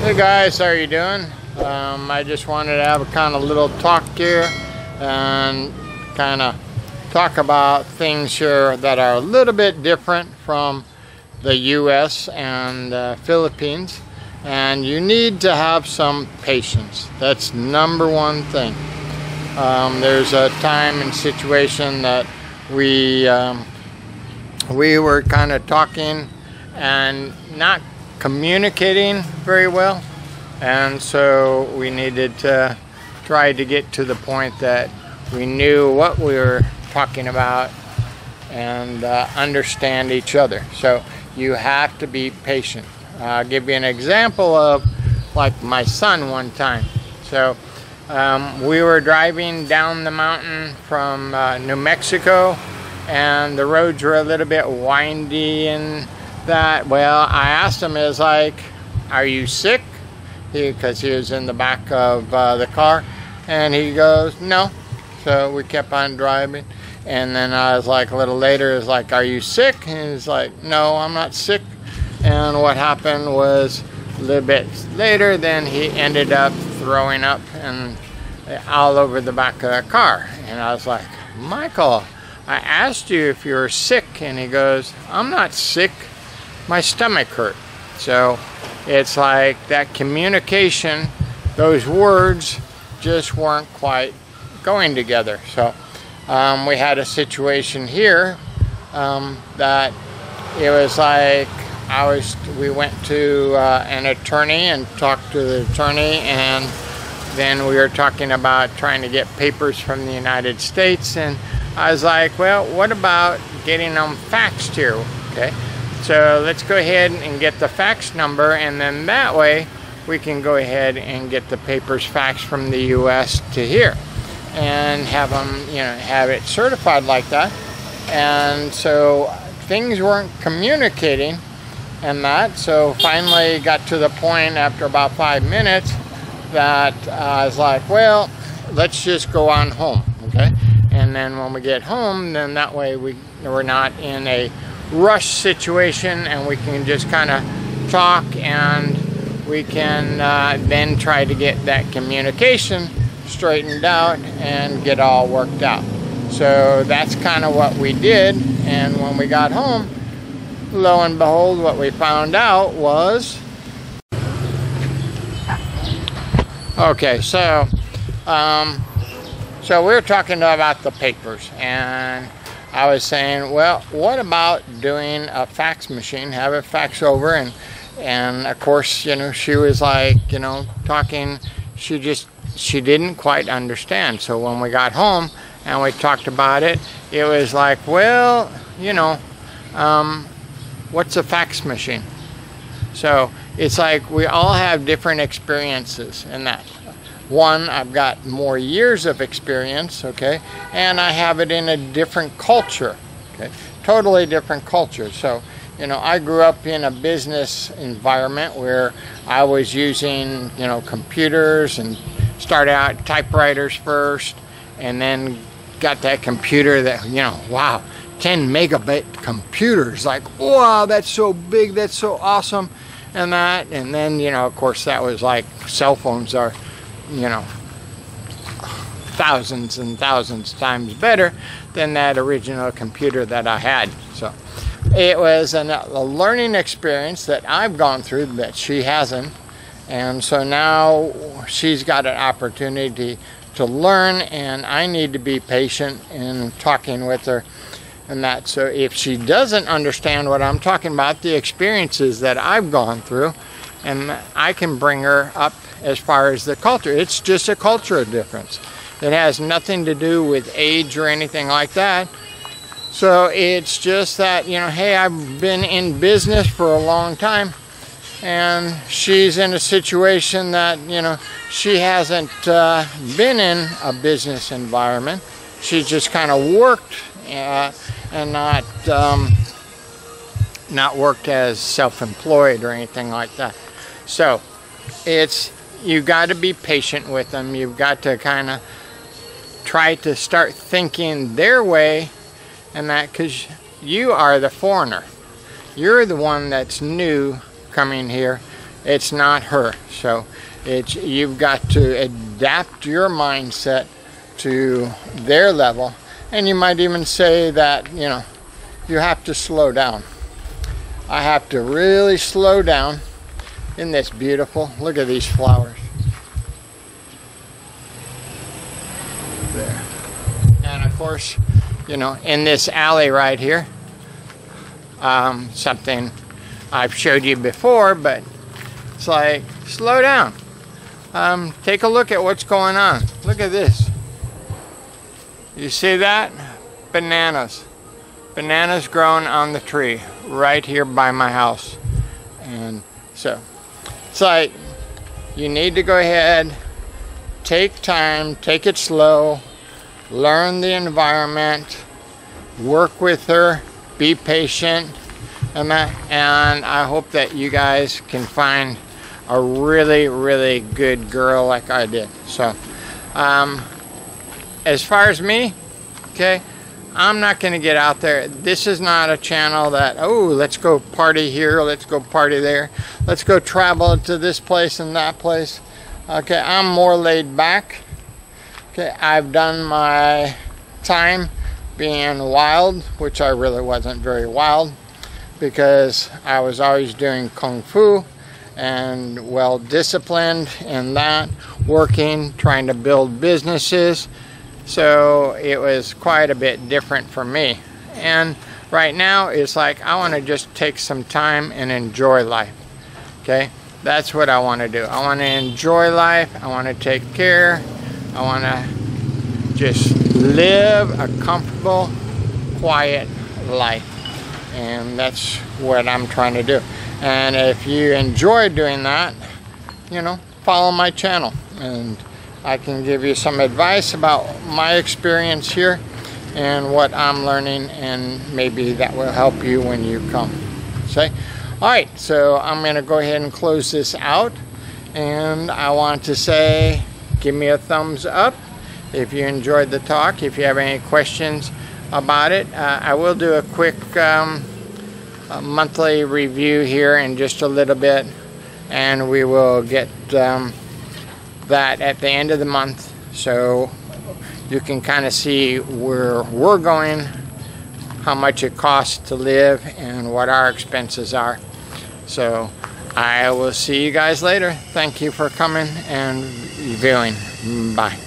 Hey guys, how are you doing? I just wanted to have a kind of little talk here and kind of talk about things here that are a little bit different from the US and the Philippines, and you need to have some patience. That's number one thing. There's a time and situation that we were kind of talking and not communicating very well, and so we needed to try to get to the point that we knew what we were talking about and understand each other. So you have to be patient. I'll give you an example of like my son one time. So we were driving down the mountain from New Mexico, and the roads were a little bit windy and that. Well, I asked him, is like, are you sick? Because he was in the back of the car, and he goes, no. So we kept on driving, and then I was like, a little later, is like, are you sick? And he's like, no, I'm not sick. And what happened was, a little bit later, then he ended up throwing up and all over the back of the car. And I was like, Michael, I asked you if you were sick, and he goes, I'm not sick. My stomach hurt. So it's like that communication, those words just weren't quite going together. So we had a situation here that it was like we went to an attorney and talked to the attorney, and then we were talking about trying to get papers from the United States, and I was like, well, what about getting them faxed here? Okay. So let's go ahead and get the fax number, and then that way we can go ahead and get the papers faxed from the US to here and have them, have it certified like that. And so things weren't communicating and that. So finally got to the point after about 5 minutes that I was like, well, let's just go on home, okay? And then when we get home, then that way we're not in a rush situation, and we can just kind of talk, and we can then try to get that communication straightened out and get all worked out. So that's kind of what we did, and when we got home, lo and behold, what we found out was, okay, so we were talking about the papers, and I was saying, well, what about doing a fax machine, have it fax over, and of course, she was like, talking, she didn't quite understand. So when we got home and we talked about it, it was like, well, what's a fax machine? So it's like we all have different experiences in that. One, I've got more years of experience, okay, and I have it in a different culture, okay, totally different culture. So, I grew up in a business environment where I was using, computers, and started out typewriters first, and then got that computer that, wow, 10 megabit computers, like, wow, that's so big, that's so awesome, and that, and then, of course, that was like cell phones are, thousands and thousands times better than that original computer that I had. So it was a learning experience that I've gone through that she hasn't, and so now she's got an opportunity to learn, and I need to be patient in talking with her and that. So if she doesn't understand what I'm talking about, the experiences that I've gone through, and I can bring her up as far as the culture. It's just a cultural difference. It has nothing to do with age or anything like that. So it's just that, hey, I've been in business for a long time, and she's in a situation that, she hasn't been in a business environment. She's just kind of worked and not worked as self-employed or anything like that. So you got to be patient with them. You've got to kind of try to start thinking their way, and that, because you are the foreigner. You're the one that's new coming here, it's not her. So you've got to adapt your mindset to their level, and you might even say that, you know, you have to slow down. I have to really slow down. Isn't this beautiful? Look at these flowers. There. And of course, you know, in this alley right here, something I've showed you before, but it's like, slow down. Take a look at what's going on. Look at this. You see that? Bananas. Bananas grown on the tree right here by my house. And so it's like, you need to go ahead, take time, take it slow, learn the environment, work with her, be patient, and I hope that you guys can find a really, really good girl like I did. So as far as me, okay, I'm not going to get out there. This is not a channel that, oh, let's go party here, let's go party there, let's go travel to this place and that place. Okay, I'm more laid back. Okay, I've done my time being wild, which I really wasn't very wild, because I was always doing kung fu and well disciplined in that, working, trying to build businesses. So it was quite a bit different for me. And right now it's like, I want to just take some time and enjoy life. Okay, that's what I want to do. I want to enjoy life. I want to take care. I want to just live a comfortable, quiet life. And that's what I'm trying to do. And if you enjoy doing that, you know, follow my channel, and I can give you some advice about my experience here and what I'm learning, and maybe that will help you when you come. Say, all right, so I'm going to go ahead and close this out, and I want to say, give me a thumbs up if you enjoyed the talk. If you have any questions about it, I will do a quick monthly review here in just a little bit, and we will get that at the end of the month, so you can kind of see where we're going, how much it costs to live, and what our expenses are. So I will see you guys later. Thank you for coming and viewing. Bye.